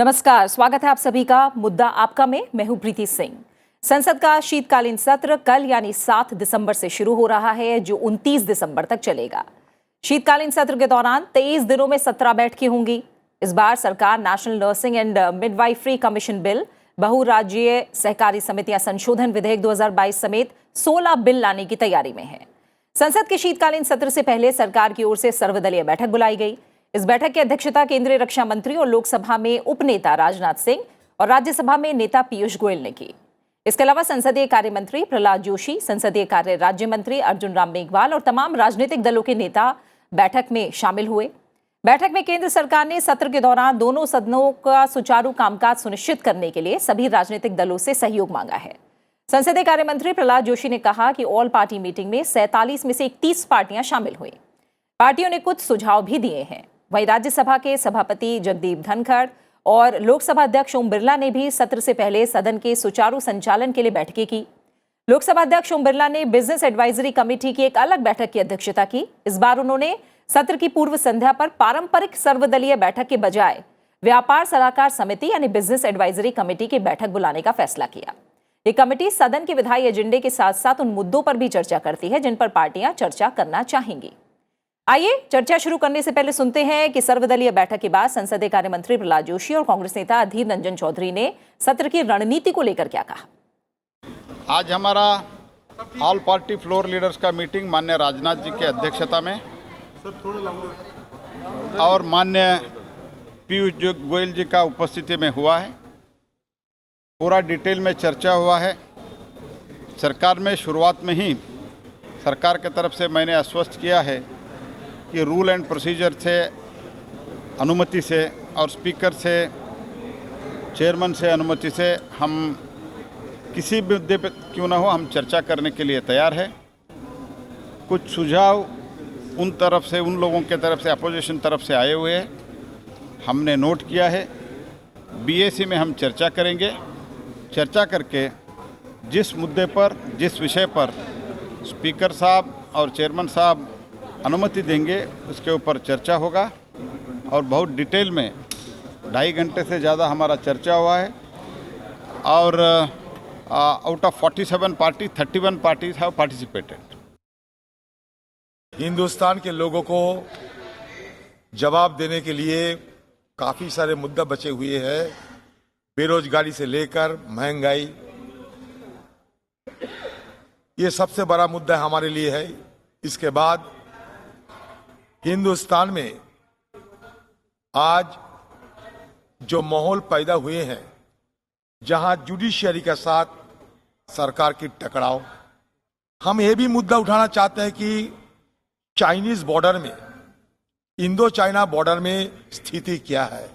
नमस्कार, स्वागत है आप सभी का मुद्दा आपका में। मैं हूं प्रीति सिंह। संसद का शीतकालीन सत्र कल यानी 7 दिसंबर से शुरू हो रहा है, जो 29 दिसंबर तक चलेगा। शीतकालीन सत्र के दौरान 23 दिनों में 17 बैठकें होंगी। इस बार सरकार National Nursing and Midwifery Commission Bill, बहुराज्यीय सहकारी समितियां संशोधन विधेयक 2022 समेत 16 बिल लाने की तैयारी में है। संसद के शीतकालीन सत्र से पहले सरकार की ओर से सर्वदलीय बैठक बुलाई गई। इस बैठक की अध्यक्षता केंद्रीय रक्षा मंत्री और लोकसभा में उपनेता राजनाथ सिंह और राज्यसभा में नेता पीयूष गोयल ने की। इसके अलावा संसदीय कार्य मंत्री प्रहलाद जोशी, संसदीय कार्य राज्य मंत्री अर्जुन राम मेघवाल और तमाम राजनीतिक दलों के नेता बैठक में शामिल हुए। बैठक में केंद्र सरकार ने सत्र के दौरान दोनों सदनों का सुचारू कामकाज सुनिश्चित करने के लिए सभी राजनीतिक दलों से सहयोग मांगा है। संसदीय कार्य मंत्री प्रहलाद जोशी ने कहा कि ऑल पार्टी मीटिंग में 47 में से 31 पार्टियां शामिल हुई। पार्टियों ने कुछ सुझाव भी दिए हैं। वहीं राज्यसभा के सभापति जगदीप धनखड़ और लोकसभा अध्यक्ष ओम बिरला ने भी सत्र से पहले सदन के सुचारू संचालन के लिए बैठकें की। लोकसभा अध्यक्ष ओम बिरला ने बिजनेस एडवाइजरी कमेटी की एक अलग बैठक की अध्यक्षता की। इस बार उन्होंने सत्र की पूर्व संध्या पर पारंपरिक सर्वदलीय बैठक के बजाय व्यापार सलाहकार समिति यानी बिजनेस एडवाइजरी कमेटी की बैठक बुलाने का फैसला किया। ये कमेटी सदन के विधायी एजेंडे के साथ साथ उन मुद्दों पर भी चर्चा करती है जिन पर पार्टियां चर्चा करना चाहेंगी। आइए चर्चा शुरू करने से पहले सुनते हैं कि सर्वदलीय बैठक के बाद संसदीय कार्य मंत्री प्रहलाद जोशी और कांग्रेस नेता अधीर रंजन चौधरी ने सत्र की रणनीति को लेकर क्या कहा। आज हमारा ऑल पार्टी फ्लोर लीडर्स का मीटिंग माननीय राजनाथ जी की अध्यक्षता में और माननीय पीयूष गोयल जी का उपस्थिति में हुआ है। पूरा डिटेल में चर्चा हुआ है। सरकार में शुरुआत में ही सरकार की तरफ से मैंने आश्वस्त किया है कि रूल एंड प्रोसीजर से अनुमति से और स्पीकर से चेयरमैन से अनुमति से हम किसी भी मुद्दे पर क्यों ना हो हम चर्चा करने के लिए तैयार है। कुछ सुझाव उन लोगों के तरफ से अपोजिशन तरफ से आए हुए हैं, हमने नोट किया है। बीएसी में हम चर्चा करेंगे। चर्चा करके जिस मुद्दे पर जिस विषय पर स्पीकर साहब और चेयरमैन साहब अनुमति देंगे उसके ऊपर चर्चा होगा और बहुत डिटेल में 2.5 घंटे से ज़्यादा हमारा चर्चा हुआ है। और out of 47 party 31 parties have participated. Hindustan के लोगों को जवाब देने के लिए काफ़ी सारे मुद्दे बचे हुए हैं। बेरोजगारी से लेकर महंगाई, ये सबसे बड़ा मुद्दा हमारे लिए है। इसके बाद हिंदुस्तान में आज जो माहौल पैदा हुए हैं, जहां जुडिशियरी के साथ सरकार की टकराव, हम ये भी मुद्दा उठाना चाहते हैं कि चाइनीज बॉर्डर में, इंडो चाइना बॉर्डर में स्थिति क्या है।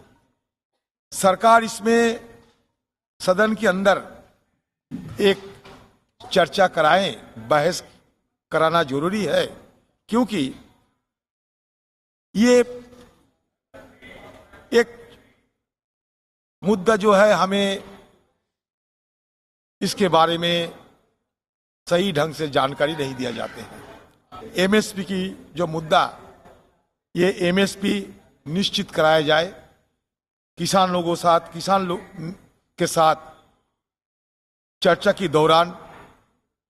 सरकार इसमें सदन के अंदर एक चर्चा कराएं, बहस कराना जरूरी है, क्योंकि ये एक मुद्दा जो है हमें इसके बारे में सही ढंग से जानकारी नहीं दिया जाते हैं। एमएसपी की जो मुद्दा, ये एमएसपी निश्चित कराया जाए, किसान के साथ चर्चा के दौरान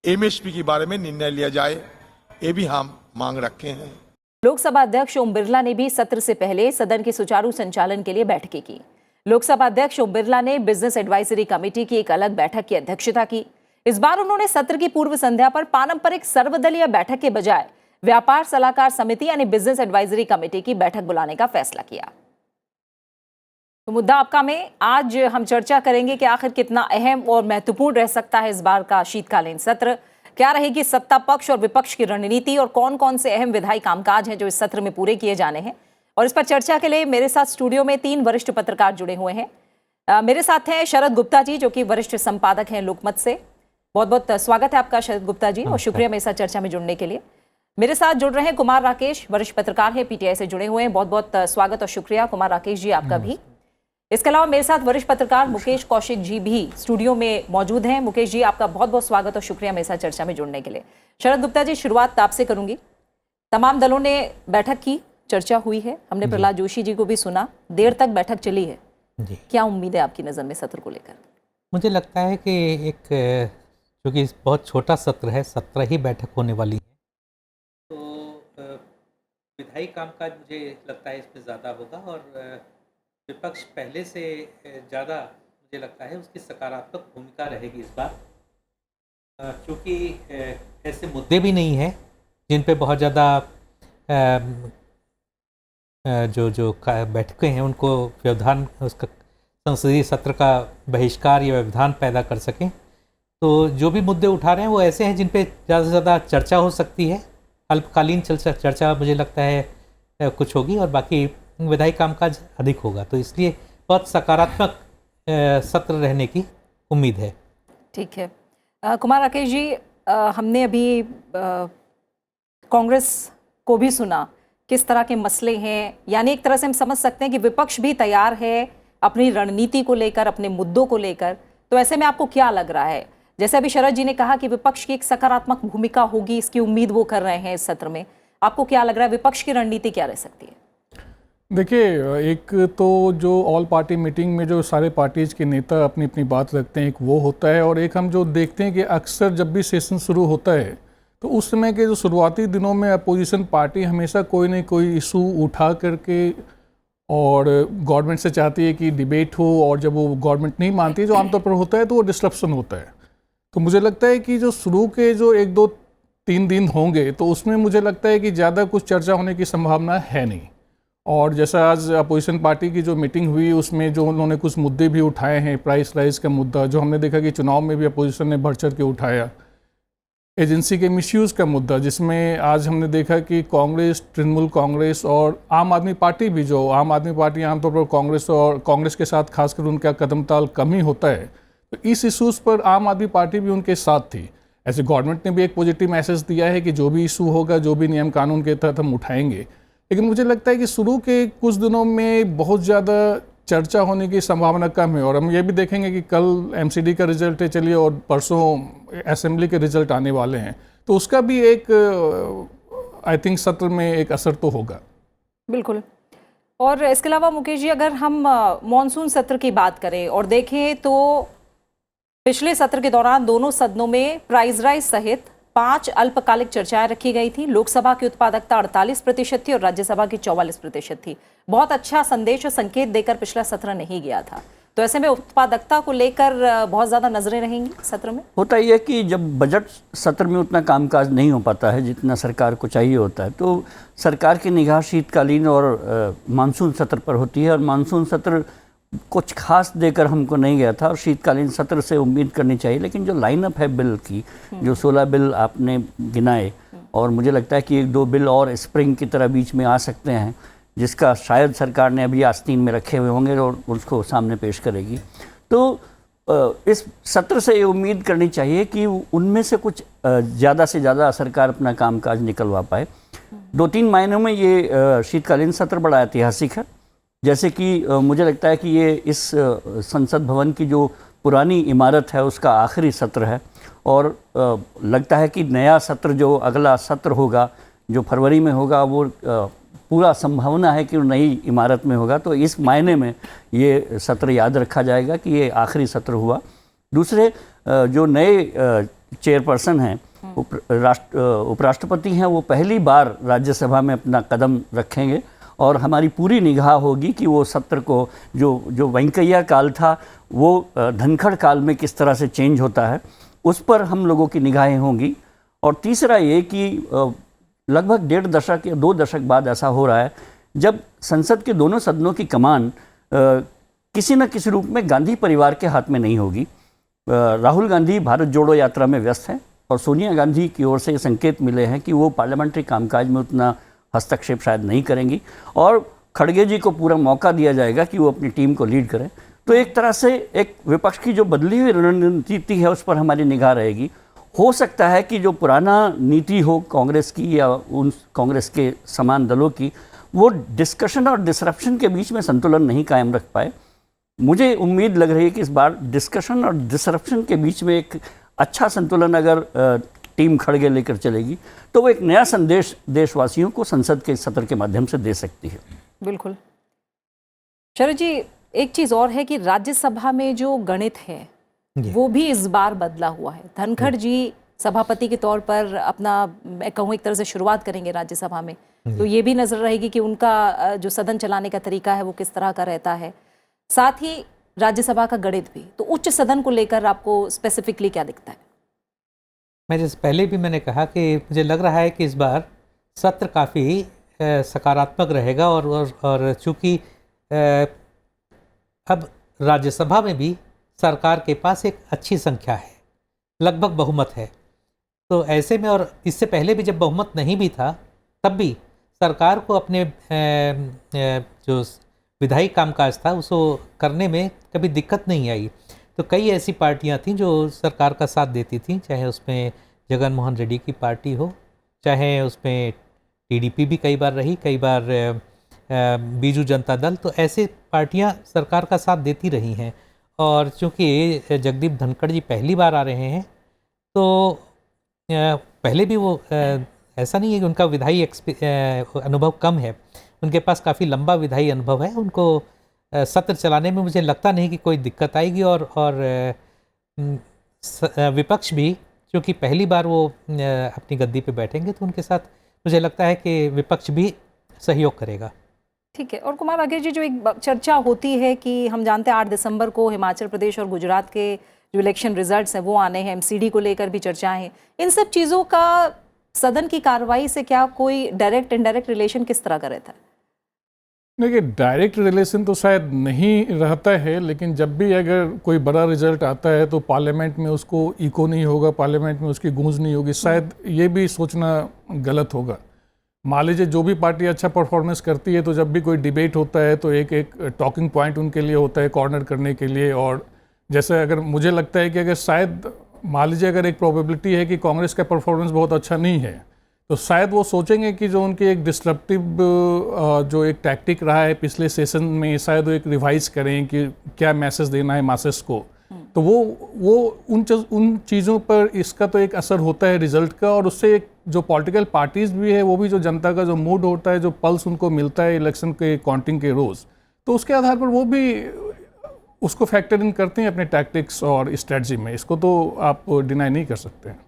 एमएसपी के बारे में निर्णय लिया जाए, ये भी हम मांग रखे हैं। लोकसभा अध्यक्ष ओम बिरला ने भी सत्र से पहले सदन के सुचारू संचालन के लिए बैठकें की। लोकसभा अध्यक्ष ओम बिरला ने बिजनेस एडवाइजरी कमेटी की एक अलग बैठक की अध्यक्षता की। इस बार उन्होंने सत्र की पूर्व संध्या पर पारंपरिक सर्वदलीय बैठक के बजाय व्यापार सलाहकार समिति यानी बिजनेस एडवाइजरी कमेटी की बैठक बुलाने का फैसला किया। तो मुद्दा आपका में आज हम चर्चा करेंगे कि आखिर कितना अहम और महत्वपूर्ण रह सकता है इस बार का शीतकालीन सत्र। क्या रहेगी सत्ता पक्ष और विपक्ष की रणनीति और कौन कौन से अहम विधायी कामकाज हैं जो इस सत्र में पूरे किए जाने हैं। और इस पर चर्चा के लिए मेरे साथ स्टूडियो में 3 वरिष्ठ पत्रकार जुड़े हुए हैं। मेरे साथ हैं शरद गुप्ता जी, जो कि वरिष्ठ संपादक हैं लोकमत से। बहुत बहुत स्वागत है आपका शरद गुप्ता जी, और शुक्रिया मेरे साथ चर्चा में जुड़ने के लिए। मेरे साथ जुड़ रहे हैं कुमार राकेश, वरिष्ठ पत्रकार हैं, पीटीआई से जुड़े हुए हैं। बहुत बहुत स्वागत और शुक्रिया कुमार राकेश जी आपका भी। इसके अलावा मेरे साथ वरिष्ठ पत्रकार मुकेश कौशिक जी भी स्टूडियो में मौजूद हैं। मुकेश जी, आपका बहुत बहुत स्वागत और शुक्रिया मेरे साथ चर्चा में जुड़ने के लिए। शरद गुप्ता जी, शुरुआत आपसे करूंगी। तमाम दलों ने बैठक की, चर्चा हुई है, हमने प्रहलाद जोशी जी को भी सुना, देर तक बैठक चली है। जी, क्या उम्मीद है आपकी नज़र में सत्र को लेकर? मुझे लगता है कि एक क्योंकि बहुत छोटा सत्र है, 17 ही बैठक होने वाली है, तो विधायी कामकाज मुझे लगता है इसमें ज़्यादा होगा और विपक्ष पहले से ज़्यादा मुझे लगता है उसकी सकारात्मक भूमिका रहेगी इस बार, क्योंकि ऐसे मुद्दे भी नहीं हैं जिन पे बहुत ज़्यादा बैठकें हैं उनको व्यवधान उसका संसदीय सत्र का बहिष्कार या व्यवधान पैदा कर सकें। तो जो भी मुद्दे उठा रहे हैं वो ऐसे हैं जिन पे ज़्यादा से ज़्यादा चर्चा हो सकती है, अल्पकालीन चर्चा मुझे लगता है कुछ होगी और बाकी विधायी कामकाज अधिक होगा, तो इसलिए बहुत सकारात्मक सत्र रहने की उम्मीद है। ठीक है। कुमार राकेश जी, हमने अभी कांग्रेस को भी सुना, किस तरह के मसले हैं, यानी एक तरह से हम समझ सकते हैं कि विपक्ष भी तैयार है अपनी रणनीति को लेकर, अपने मुद्दों को लेकर। तो ऐसे में आपको क्या लग रहा है? जैसे अभी शरद जी ने कहा कि विपक्ष की एक सकारात्मक भूमिका होगी, इसकी उम्मीद वो कर रहे हैं इस सत्र में, आपको क्या लग रहा है विपक्ष की रणनीति क्या रह सकती है? देखिए, एक तो जो ऑल पार्टी मीटिंग में जो सारे पार्टीज के नेता अपनी अपनी बात रखते हैं, एक वो होता है, और एक हम जो देखते हैं कि अक्सर जब भी सेशन शुरू होता है तो उस समय के जो शुरुआती दिनों में अपोजिशन पार्टी हमेशा कोई न कोई इशू उठा करके और गवर्नमेंट से चाहती है कि डिबेट हो, और जब वो गवर्नमेंट नहीं मानती है, जो आमतौर पर होता है, तो वो डिस्ट्रप्शन होता है। तो मुझे लगता है कि जो शुरू के जो 1-2-3 दिन होंगे तो उसमें मुझे लगता है कि ज़्यादा कुछ चर्चा होने की संभावना है नहीं। और जैसा आज अपोजिशन पार्टी की जो मीटिंग हुई उसमें जो उन्होंने कुछ मुद्दे भी उठाए हैं, प्राइस राइज का मुद्दा जो हमने देखा कि चुनाव में भी अपोजिशन ने बढ़ चढ़ के उठाया, एजेंसी के मिसयूज़ का मुद्दा जिसमें आज हमने देखा कि कांग्रेस, तृणमूल कांग्रेस और आम आदमी पार्टी भी, जो आम आदमी पार्टी आमतौर पर कांग्रेस के साथ खासकर उनका कदम ताल कम ही होता है, तो इस इशूज़ पर आम आदमी पार्टी भी उनके साथ थी। ऐसे गवर्नमेंट ने भी एक पॉजिटिव मैसेज दिया है कि जो भी इशू होगा, जो भी नियम कानून के तहत हम उठाएंगे, लेकिन मुझे लगता है कि शुरू के कुछ दिनों में बहुत ज़्यादा चर्चा होने की संभावना कम है। और हम ये भी देखेंगे कि कल एमसीडी का रिजल्ट है, चलिए, और परसों असेंबली के रिजल्ट आने वाले हैं, तो उसका भी एक आई थिंक सत्र में एक असर तो होगा। बिल्कुल। और इसके अलावा मुकेश जी, अगर हम मॉनसून सत्र की बात करें और देखें तो पिछले सत्र के दौरान दोनों सदनों में प्राइस राइज सहित 5 अल्पकालिक चर्चाएं रखी गई थी। लोकसभा की उत्पादकता 48% थी और राज्यसभा की 44% थी। बहुत अच्छा संदेश और संकेत देकर पिछला सत्र नहीं गया था। तो ऐसे में उत्पादकता को लेकर बहुत ज़्यादा नजरें रहेंगी सत्र में। होता यह है कि जब बजट सत्र में उतना कामकाज नहीं हो पाता है जितना सरकार को चाहिए होता है, तो सरकार की निगाह शीतकालीन और मानसून सत्र पर होती है, और मानसून सत्र कुछ खास देकर हमको नहीं गया था और शीतकालीन सत्र से उम्मीद करनी चाहिए। लेकिन जो लाइनअप है बिल की, जो 16 बिल आपने गिनाए, और मुझे लगता है कि 1-2 बिल और स्प्रिंग की तरह बीच में आ सकते हैं, जिसका शायद सरकार ने अभी आस्तीन में रखे हुए होंगे और उसको सामने पेश करेगी। तो इस सत्र से ये उम्मीद करनी चाहिए कि उनमें से कुछ ज़्यादा से ज़्यादा सरकार अपना कामकाज निकलवा पाए। 2-3 मायनों में ये शीतकालीन सत्र बड़ा ऐतिहासिक है। जैसे कि मुझे लगता है कि ये इस संसद भवन की जो पुरानी इमारत है उसका आखिरी सत्र है, और लगता है कि नया सत्र, जो अगला सत्र होगा, जो फरवरी में होगा, वो पूरा संभावना है कि वो नई इमारत में होगा। तो इस मायने में ये सत्र याद रखा जाएगा कि ये आखिरी सत्र हुआ। दूसरे, जो नए चेयरपर्सन हैं, उपराष्ट्रपति हैं, वो पहली बार राज्यसभा में अपना कदम रखेंगे, और हमारी पूरी निगाह होगी कि वो सत्र को, जो वेंकैया काल था, वो धनखड़ काल में किस तरह से चेंज होता है, उस पर हम लोगों की निगाहें होंगी। और तीसरा ये कि लगभग 1.5 दशक या 2 दशक बाद ऐसा हो रहा है जब संसद के दोनों सदनों की कमान किसी न किसी रूप में गांधी परिवार के हाथ में नहीं होगी। राहुल गांधी भारत जोड़ो यात्रा में व्यस्त हैं, और सोनिया गांधी की ओर से संकेत मिले हैं कि वो पार्लियामेंट्री कामकाज में उतना हस्तक्षेप शायद नहीं करेंगी, और खड़गे जी को पूरा मौका दिया जाएगा कि वो अपनी टीम को लीड करें। तो एक तरह से एक विपक्ष की जो बदली हुई रणनीति है उस पर हमारी निगाह रहेगी। हो सकता है कि जो पुराना नीति हो कांग्रेस की या उन कांग्रेस के समान दलों की, वो डिस्कशन और डिसरप्शन के बीच में संतुलन नहीं कायम रख पाए। मुझे उम्मीद लग रही है कि इस बार डिस्कशन और डिसरप्शन के बीच में एक अच्छा संतुलन अगर टीम खड़गे लेकर चलेगी, तो वो एक नया संदेश देशवासियों को संसद के सत्र के माध्यम से दे सकती है। बिल्कुल। शरद जी, एक चीज और है कि राज्यसभा में जो गणित है वो भी इस बार बदला हुआ है। धनखड़ जी सभापति के तौर पर अपना, मैं कहूँ एक तरह से शुरुआत करेंगे राज्यसभा में, तो ये भी नजर रहेगी कि उनका जो सदन चलाने का तरीका है वो किस तरह का रहता है। साथ ही राज्यसभा का गणित भी, तो उच्च सदन को लेकर आपको स्पेसिफिकली क्या दिखता है? मैं जैसे पहले भी मैंने कहा कि मुझे लग रहा है कि इस बार सत्र काफ़ी सकारात्मक रहेगा और चूँकि अब राज्यसभा में भी सरकार के पास एक अच्छी संख्या है, लगभग बहुमत है। तो ऐसे में, और इससे पहले भी जब बहुमत नहीं भी था तब भी सरकार को अपने जो विधायी कामकाज था उसको करने में कभी दिक्कत नहीं आई। तो कई ऐसी पार्टियां थीं जो सरकार का साथ देती थीं, चाहे उसमें जगन मोहन रेड्डी की पार्टी हो, चाहे उसमें टीडीपी भी कई बार रही, कई बार बीजू जनता दल। तो ऐसे पार्टियां सरकार का साथ देती रही हैं। और चूँकि जगदीप धनखड़ जी पहली बार आ रहे हैं तो पहले भी वो ऐसा नहीं है कि उनका विधायी अनुभव कम है, उनके पास काफ़ी लंबा विधायी अनुभव है। उनको सत्र चलाने में मुझे लगता नहीं कि कोई दिक्कत आएगी। और विपक्ष भी क्योंकि पहली बार वो अपनी गद्दी पे बैठेंगे तो उनके साथ मुझे लगता है कि विपक्ष भी सहयोग करेगा। ठीक है। और कुमार वाघेला जी, जो एक चर्चा होती है कि हम जानते हैं 8 दिसंबर को हिमाचल प्रदेश और गुजरात के जो इलेक्शन रिजल्ट्स हैं वो आने हैं, एमसीडी को लेकर भी चर्चाएं हैं, इन सब चीज़ों का सदन की कार्रवाई से क्या कोई डायरेक्ट इनडायरेक्ट रिलेशन किस तरह का रहता है? देखिए, डायरेक्ट रिलेशन तो शायद नहीं रहता है, लेकिन जब भी अगर कोई बड़ा रिजल्ट आता है तो पार्लियामेंट में उसको इको नहीं होगा, पार्लियामेंट में उसकी गूंज नहीं होगी, शायद ये भी सोचना गलत होगा। मान लीजिए जो भी पार्टी अच्छा परफॉर्मेंस करती है तो जब भी कोई डिबेट होता है तो एक टॉकिंग पॉइंट उनके लिए होता है कॉर्नर करने के लिए। और जैसे अगर मुझे लगता है कि अगर शायद मान लीजिए अगर एक प्रोबेबिलिटी है कि कांग्रेस का परफॉर्मेंस बहुत अच्छा नहीं है तो शायद वो सोचेंगे कि जो उनकी एक डिस्ट्रप्टिव जो एक टैक्टिक रहा है पिछले सेशन में, शायद वो एक रिवाइज करें कि क्या मैसेज देना है मासेस को। तो वो उन चीज़ों पर इसका तो एक असर होता है रिजल्ट का। और उससे एक जो पॉलिटिकल पार्टीज भी है वो भी जो जनता का जो मूड होता है, जो पल्स उनको मिलता है इलेक्शन के काउंटिंग के रोज़, तो उसके आधार पर वो भी उसको फैक्टर इन करते हैं अपने टैक्टिक्स और स्ट्रेटजी में। इसको तो आप डिनाई नहीं कर सकते हैं।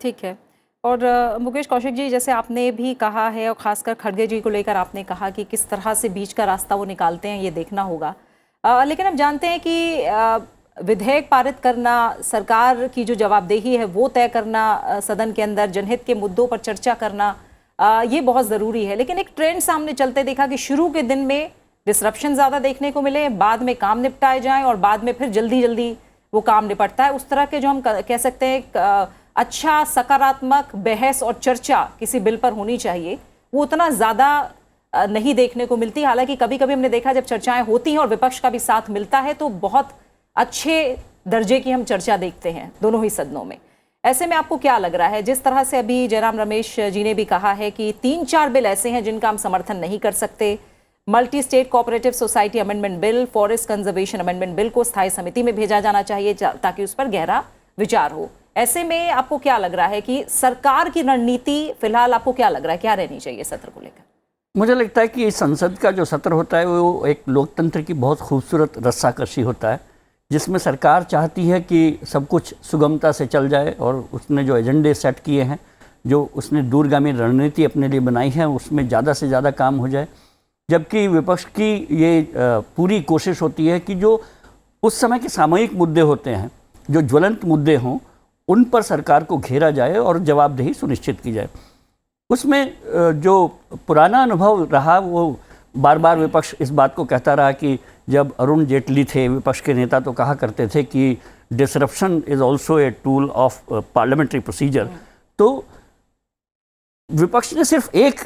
ठीक है। और मुकेश कौशिक जी, जैसे आपने भी कहा है और ख़ासकर खड़गे जी को लेकर आपने कहा कि किस तरह से बीच का रास्ता वो निकालते हैं, ये देखना होगा। लेकिन हम जानते हैं कि विधेयक पारित करना, सरकार की जो जवाबदेही है वो तय करना, सदन के अंदर जनहित के मुद्दों पर चर्चा करना, ये बहुत ज़रूरी है। लेकिन एक ट्रेंड सामने चलते देखा कि शुरू के दिन में डिसरप्शन ज़्यादा देखने को मिले, बाद में काम निपटाए जाएं और बाद में फिर जल्दी जल्दी वो काम निपटता है। उस तरह के जो हम कह सकते हैं अच्छा सकारात्मक बहस और चर्चा किसी बिल पर होनी चाहिए, वो उतना ज़्यादा नहीं देखने को मिलती। हालांकि कभी कभी हमने देखा जब चर्चाएं होती हैं और विपक्ष का भी साथ मिलता है तो बहुत अच्छे दर्जे की हम चर्चा देखते हैं दोनों ही सदनों में। ऐसे में आपको क्या लग रहा है, जिस तरह से अभी जयराम रमेश जी ने भी कहा है कि 3-4 बिल ऐसे हैं जिनका हम समर्थन नहीं कर सकते, multi state cooperative society amendment bill, forest conservation amendment bill को स्थायी समिति में भेजा जाना चाहिए ताकि उस पर गहरा विचार हो। ऐसे में आपको क्या लग रहा है कि सरकार की रणनीति फिलहाल आपको क्या लग रहा है, क्या रहनी चाहिए सत्र को लेकर? मुझे लगता है कि संसद का जो सत्र होता है वो एक लोकतंत्र की बहुत खूबसूरत रस्साकशी होता है, जिसमें सरकार चाहती है कि सब कुछ सुगमता से चल जाए और उसने जो एजेंडे सेट किए हैं, जो उसने दूरगामी रणनीति अपने लिए बनाई है, उसमें ज़्यादा से ज़्यादा काम हो जाए। जबकि विपक्ष की ये पूरी कोशिश होती है कि जो उस समय के सामयिक मुद्दे होते हैं, जो ज्वलंत मुद्दे हों, उन पर सरकार को घेरा जाए और जवाबदेही सुनिश्चित की जाए। उसमें जो पुराना अनुभव रहा वो बार बार विपक्ष इस बात को कहता रहा कि जब अरुण जेटली थे विपक्ष के नेता तो कहा करते थे कि disruption is also a tool of parliamentary procedure. तो विपक्ष ने सिर्फ एक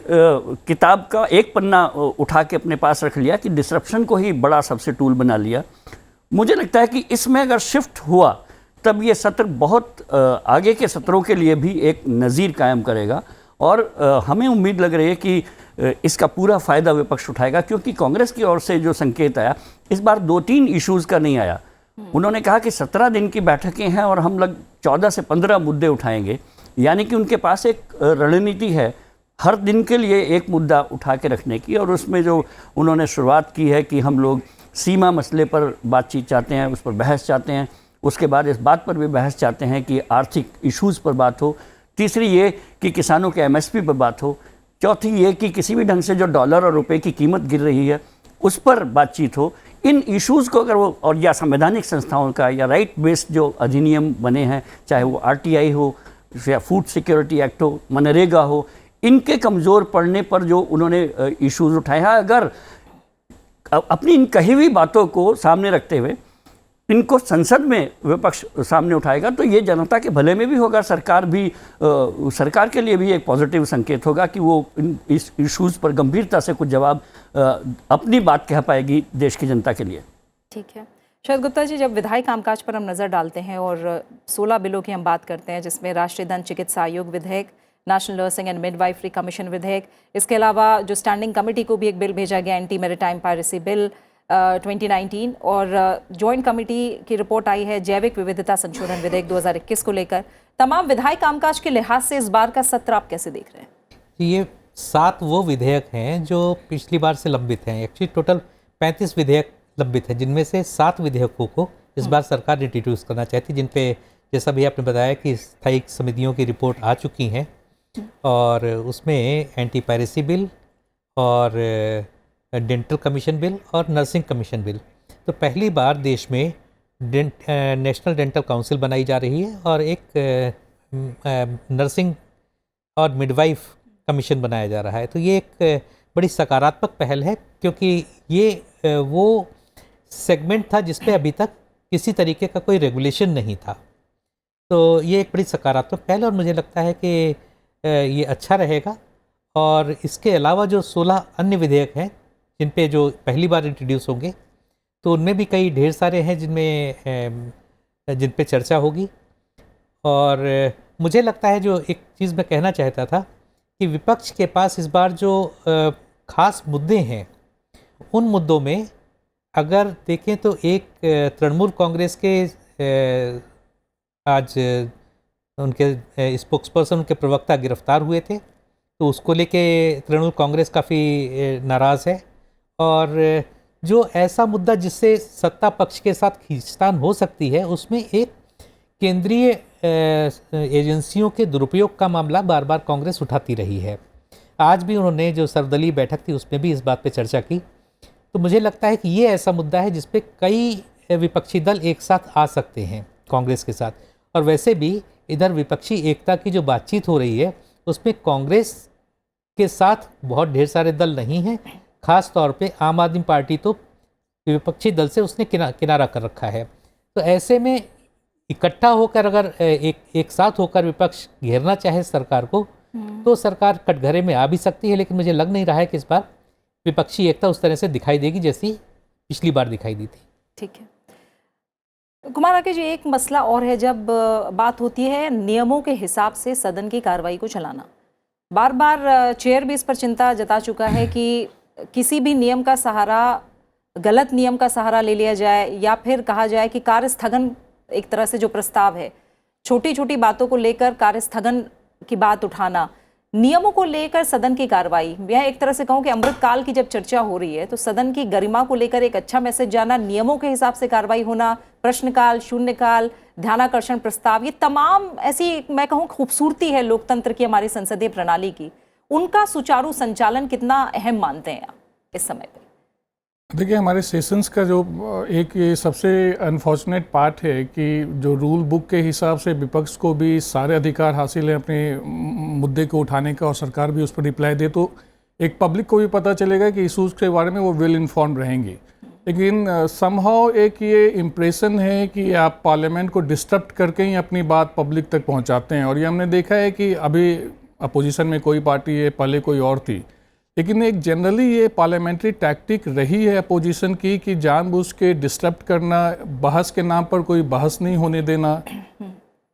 किताब का एक पन्ना उठा के अपने पास रख लिया कि डिसरप्शन को ही बड़ा सबसे टूल बना लिया। मुझे लगता है कि इसमें अगर शिफ्ट हुआ तब ये सत्र बहुत आगे के सत्रों के लिए भी एक नज़ीर कायम करेगा। और हमें उम्मीद लग रही है कि इसका पूरा फ़ायदा विपक्ष उठाएगा, क्योंकि कांग्रेस की ओर से जो संकेत आया इस बार 2-3 इश्यूज़ का नहीं आया। उन्होंने कहा कि 17 दिन की बैठकें हैं और हम लोग 14 से 15 मुद्दे उठाएंगे, यानी कि उनके पास एक रणनीति है हर दिन के लिए एक मुद्दा उठा के रखने की। और उसमें जो उन्होंने शुरुआत की है कि हम लोग सीमा मसले पर बातचीत चाहते हैं, उस पर बहस चाहते हैं। उसके बाद इस बात पर भी बहस चाहते हैं कि आर्थिक इश्यूज़ पर बात हो। तीसरी ये कि किसानों के एमएसपी पर बात हो। चौथी ये कि किसी भी ढंग से जो डॉलर और रुपए की कीमत गिर रही है उस पर बातचीत हो। इन इश्यूज़ को अगर वो, और या संवैधानिक संस्थाओं का या राइट बेस्ड जो अधिनियम बने हैं, चाहे वो आरटीआई हो या फूड सिक्योरिटी एक्ट हो, मनरेगा हो, इनके कमज़ोर पड़ने पर जो उन्होंने इश्यूज़ उठाए हैं, अगर अपनी इन कही हुई बातों को सामने रखते हुए इनको संसद में विपक्ष सामने उठाएगा तो ये जनता के भले में भी होगा, सरकार के लिए भी एक पॉजिटिव संकेत होगा कि वो इस इश्यूज़ पर गंभीरता से कुछ जवाब अपनी बात कह पाएगी देश की जनता के लिए। ठीक है शरद गुप्ता जी, जब विधायी कामकाज पर हम नज़र डालते हैं और 16 बिलों की हम बात करते हैं, जिसमें राष्ट्रीय दंत चिकित्सा आयोग विधेयक, national Nursing and Midwifery commission विधेयक, इसके अलावा जो स्टैंडिंग कमेटी को भी एक बिल भेजा गया एंटी मैरिटाइम पायरेसी बिल 2019, और जॉइंट कमेटी की रिपोर्ट आई है जैविक विविधता संशोधन विधेयक 2021 को लेकर। तमाम विधायी कामकाज के लिहाज से इस बार का सत्र आप कैसे देख रहे हैं? ये 7 वो विधेयक हैं जो पिछली बार से लंबित हैं। एक्चुअली टोटल 35 विधेयक लंबित हैं, जिनमें से 7 विधेयकों को इस बार सरकार इंट्रोड्यूस करना चाहती है, जिन पे जैसा भी आपने बताया कि स्थायी समितियों की रिपोर्ट आ चुकी हैं, और उसमें एंटी पायरेसी बिल और डेंटल कमीशन बिल और नर्सिंग कमीशन बिल। तो पहली बार देश में नेशनल डेंटल काउंसिल बनाई जा रही है और एक नर्सिंग और मिडवाइफ कमीशन बनाया जा रहा है। तो ये एक बड़ी सकारात्मक पहल है, क्योंकि ये वो सेगमेंट था जिस पे अभी तक किसी तरीके का कोई रेगुलेशन नहीं था। तो ये एक बड़ी सकारात्मक पहल, और मुझे लगता है कि ये अच्छा रहेगा। और इसके अलावा जो 16 अन्य विधेयक हैं जिन पे जो पहली बार इंट्रोड्यूस होंगे, तो उनमें भी कई ढेर सारे हैं जिन पे चर्चा होगी। और मुझे लगता है जो एक चीज़ मैं कहना चाहता था कि विपक्ष के पास इस बार जो खास मुद्दे हैं, उन मुद्दों में अगर देखें तो एक तृणमूल कांग्रेस के आज उनके स्पोक्सपर्सन, उनके प्रवक्ता गिरफ्तार हुए थे, तो उसको लेके तृणमूल कांग्रेस काफ़ी नाराज़ है। और जो ऐसा मुद्दा जिससे सत्ता पक्ष के साथ खींचतान हो सकती है, उसमें एक केंद्रीय एजेंसियों के दुरुपयोग का मामला बार बार कांग्रेस उठाती रही है। आज भी उन्होंने जो सर्वदलीय बैठक थी उसमें भी इस बात पे चर्चा की। तो मुझे लगता है कि ये ऐसा मुद्दा है जिस पे कई विपक्षी दल एक साथ आ सकते हैं कांग्रेस के साथ। और वैसे भी इधर विपक्षी एकता की जो बातचीत हो रही है, उसमें कांग्रेस के साथ बहुत ढेर सारे दल नहीं हैं। खास तौर पे आम आदमी पार्टी तो विपक्षी दल से उसने किनारा कर रखा है। तो ऐसे में इकट्ठा होकर अगर एक साथ होकर विपक्ष घेरना चाहे सरकार को, तो सरकार कटघरे में आ भी सकती है। लेकिन मुझे लग नहीं रहा है कि इस बार विपक्षी एकता उस तरह से दिखाई देगी जैसी पिछली बार दिखाई दी थी। ठीक है कुमार राकेश जी, एक मसला और है जब बात होती है नियमों के हिसाब से सदन की कार्रवाई को चलाना। बार बार चेयर भी इस पर चिंता जता चुका है कि किसी भी नियम का सहारा, गलत नियम का सहारा ले लिया जाए, या फिर कहा जाए कि कार्य स्थगन एक तरह से जो प्रस्ताव है, छोटी छोटी बातों को लेकर कार्य स्थगन की बात उठाना, नियमों को लेकर सदन की कार्रवाई, यह एक तरह से कहूँ कि अमृतकाल की जब चर्चा हो रही है, तो सदन की गरिमा को लेकर एक अच्छा मैसेज जाना, नियमों के हिसाब से कार्रवाई होना, प्रश्नकाल, शून्यकाल, ध्यानाकर्षण प्रस्ताव, ये तमाम ऐसी मैं कहूँ खूबसूरती है लोकतंत्र की, हमारी संसदीय प्रणाली की। उनका सुचारू संचालन कितना अहम मानते हैं आप इस समय पे? देखिए, हमारे सेशंस का जो एक ये सबसे अनफॉर्चुनेट पार्ट है कि जो रूल बुक के हिसाब से विपक्ष को भी सारे अधिकार हासिल है अपने मुद्दे को उठाने का, और सरकार भी उस पर रिप्लाई दे, तो एक पब्लिक को भी पता चलेगा कि इशूज़ के बारे में वो वेल इन्फॉर्म रहेंगे। लेकिन समहाउ एक ये इम्प्रेशन है कि आप पार्लियामेंट को डिस्टर्ब करके ही अपनी बात पब्लिक तक पहुंचाते हैं। और ये हमने देखा है कि अभी अपोजिशन में कोई पार्टी है, पहले कोई और थी, लेकिन एक जनरली ये पार्लियामेंट्री टैक्टिक रही है अपोजिशन की कि जानबूझ के डिस्टर्ब करना, बहस के नाम पर कोई बहस नहीं होने देना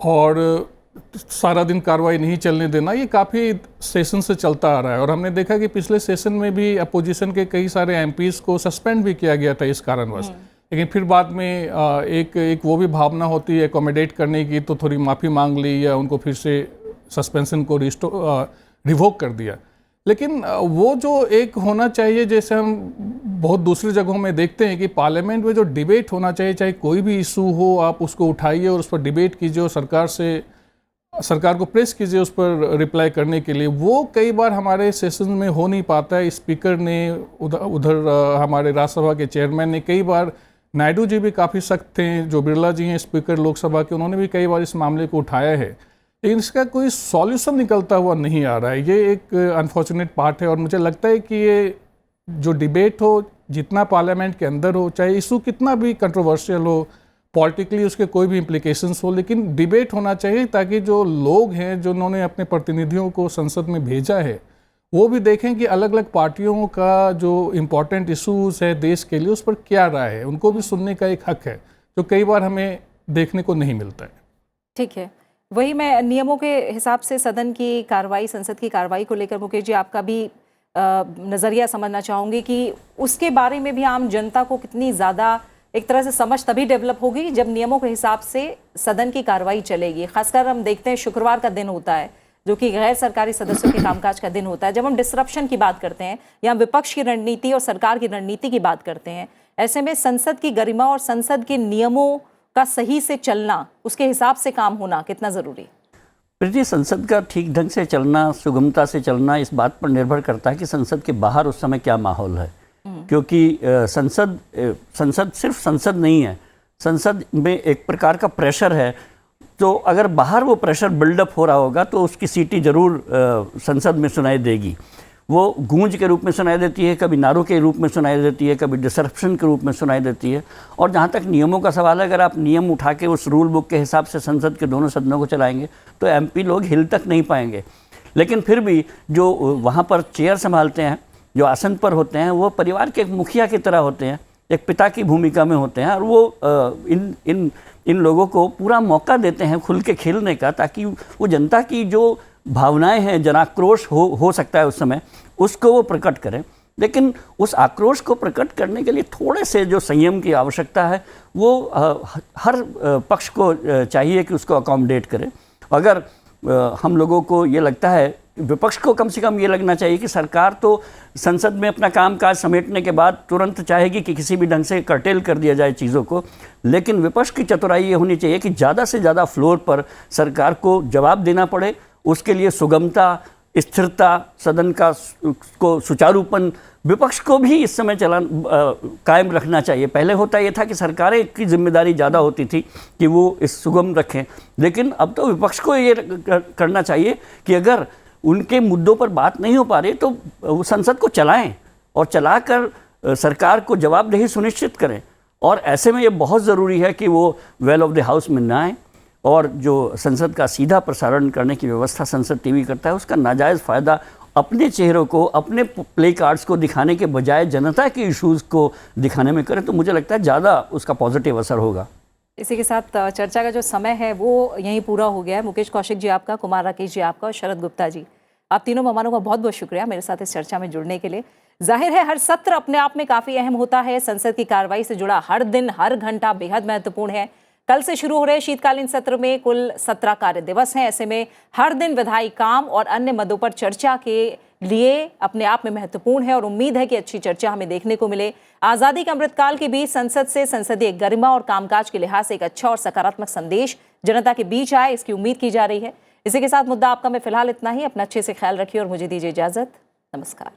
और सारा दिन कार्रवाई नहीं चलने देना। ये काफ़ी सेशन से चलता आ रहा है, और हमने देखा कि पिछले सेशन में भी अपोजिशन के कई सारे एमपीज़ को सस्पेंड भी किया गया था इस कारणवश। लेकिन फिर बाद में एक वो भी भावना होती है एकोमोडेट करने की, तो थोड़ी माफ़ी मांग ली या उनको फिर से सस्पेंशन को रिवोक कर दिया। लेकिन वो जो एक होना चाहिए, जैसे हम बहुत दूसरी जगहों में देखते हैं कि पार्लियामेंट में जो डिबेट होना चाहिए, चाहे कोई भी इशू हो आप उसको उठाइए और उस पर डिबेट कीजिए और सरकार को प्रेस कीजिए उस पर रिप्लाई करने के लिए, वो कई बार हमारे सेशन में हो नहीं पाता है। स्पीकर ने उधर हमारे राज्यसभा के चेयरमैन ने कई बार, नायडू जी भी काफ़ी सख्त थे, जो बिरला जी हैं स्पीकर लोकसभा के, उन्होंने भी कई बार इस मामले को उठाया है, लेकिन इसका कोई सॉल्यूशन निकलता हुआ नहीं आ रहा है। ये एक अनफॉर्चुनेट पार्ट है और मुझे लगता है कि ये जो डिबेट हो, जितना पार्लियामेंट के अंदर हो, चाहे इशू कितना भी कंट्रोवर्शियल हो, पॉलिटिकली उसके कोई भी इम्प्लीकेशंस हो, लेकिन डिबेट होना चाहिए ताकि जो लोग हैं, जो उन्होंने अपने प्रतिनिधियों को संसद में भेजा है, वो भी देखें कि अलग अलग पार्टियों का जो इम्पोर्टेंट इशूज़ है देश के लिए, उस पर क्या राय है। उनको भी सुनने का एक हक है, जो कई बार हमें देखने को नहीं मिलता है। ठीक है, वही मैं नियमों के हिसाब से सदन की कार्रवाई, संसद की कार्रवाई को लेकर मुकेश जी आपका भी नज़रिया समझना चाहूँगी कि उसके बारे में भी आम जनता को कितनी ज़्यादा एक तरह से समझ तभी डेवलप होगी जब नियमों के हिसाब से सदन की कार्रवाई चलेगी। खासकर हम देखते हैं शुक्रवार का दिन होता है जो कि गैर सरकारी सदस्यों के कामकाज का दिन होता है। जब हम डिसरप्शन की बात करते हैं या विपक्ष की रणनीति और सरकार की रणनीति की बात करते हैं, ऐसे में संसद की गरिमा और संसद के नियमों का सही से चलना, उसके हिसाब से काम होना कितना ज़रूरी? प्रीति, संसद का ठीक ढंग से चलना, सुगमता से चलना इस बात पर निर्भर करता है कि संसद के बाहर उस समय क्या माहौल है। क्योंकि संसद सिर्फ संसद नहीं है, संसद में एक प्रकार का प्रेशर है। तो अगर बाहर वो प्रेशर बिल्डअप हो रहा होगा तो उसकी सीटी ज़रूर संसद में सुनाई देगी। वो गूंज के रूप में सुनाई देती है, कभी नारों के रूप में सुनाई देती है, कभी डिसरप्शन के रूप में सुनाई देती है। और जहाँ तक नियमों का सवाल है, अगर आप नियम उठा के उस रूल बुक के हिसाब से संसद के दोनों सदनों को चलाएंगे तो एमपी लोग हिल तक नहीं पाएंगे। लेकिन फिर भी जो वहाँ पर चेयर संभालते हैं, जो आसन पर होते हैं, वो परिवार के एक मुखिया की तरह होते हैं, एक पिता की भूमिका में होते हैं। और वो इन लोगों को पूरा मौका देते हैं खुल के खेलने का, ताकि वो जनता की जो भावनाएं हैं, जनाक्रोश हो सकता है उस समय, उसको वो प्रकट करें। लेकिन उस आक्रोश को प्रकट करने के लिए थोड़े से जो संयम की आवश्यकता है, वो हर पक्ष को चाहिए कि उसको अकोमोडेट करें। अगर हम लोगों को ये लगता है, विपक्ष को कम से कम ये लगना चाहिए कि सरकार तो संसद में अपना कामकाज समेटने के बाद तुरंत चाहेगी कि किसी भी ढंग से कर्टेल कर दिया जाए चीज़ों को, लेकिन विपक्ष की चतुराई ये होनी चाहिए कि ज़्यादा से ज़्यादा फ्लोर पर सरकार को जवाब देना पड़े। उसके लिए सुगमता, स्थिरता, सदन का को सुचारूपन विपक्ष को भी इस समय कायम रखना चाहिए। पहले होता ये था कि सरकारें की जिम्मेदारी ज़्यादा होती थी कि वो इस सुगम रखें, लेकिन अब तो विपक्ष को ये करना चाहिए कि अगर उनके मुद्दों पर बात नहीं हो पा रही तो वो संसद को चलाएं और चलाकर सरकार को जवाबदेही सुनिश्चित करें। और ऐसे में ये बहुत ज़रूरी है कि वो वेल ऑफ द हाउस में ना आए, और जो संसद का सीधा प्रसारण करने की व्यवस्था संसद टीवी करता है, उसका नाजायज़ फ़ायदा अपने चेहरों को, अपने प्ले कार्ड्स को दिखाने के बजाय जनता के इश्यूज़ को दिखाने में करें, तो मुझे लगता है ज़्यादा उसका पॉजिटिव असर होगा। इसी के साथ चर्चा का जो समय है वो यहीं पूरा हो गया है। मुकेश कौशिक जी आपका, कुमार राकेश जी आपका और शरद गुप्ता जी, आप तीनों मेहमानों का बहुत बहुत शुक्रिया मेरे साथ इस चर्चा में जुड़ने के लिए। जाहिर है हर सत्र अपने आप में काफ़ी अहम होता है। संसद की कार्रवाई से जुड़ा हर दिन, हर घंटा बेहद महत्वपूर्ण है। कल से शुरू हो रहे शीतकालीन सत्र में कुल 17 कार्य दिवस हैं। ऐसे में हर दिन विधायी काम और अन्य मुद्दों पर चर्चा के लिए अपने आप में महत्वपूर्ण है और उम्मीद है कि अच्छी चर्चा हमें देखने को मिले। आज़ादी के अमृतकाल के बीच संसद से संसदीय गरिमा और कामकाज के लिहाज से एक अच्छा और सकारात्मक संदेश जनता के बीच आए, इसकी उम्मीद की जा रही है। इसी के साथ मुद्दा आपका में फिलहाल इतना ही। अपना अच्छे से ख्याल रखिए और मुझे दीजिए इजाजत। नमस्कार।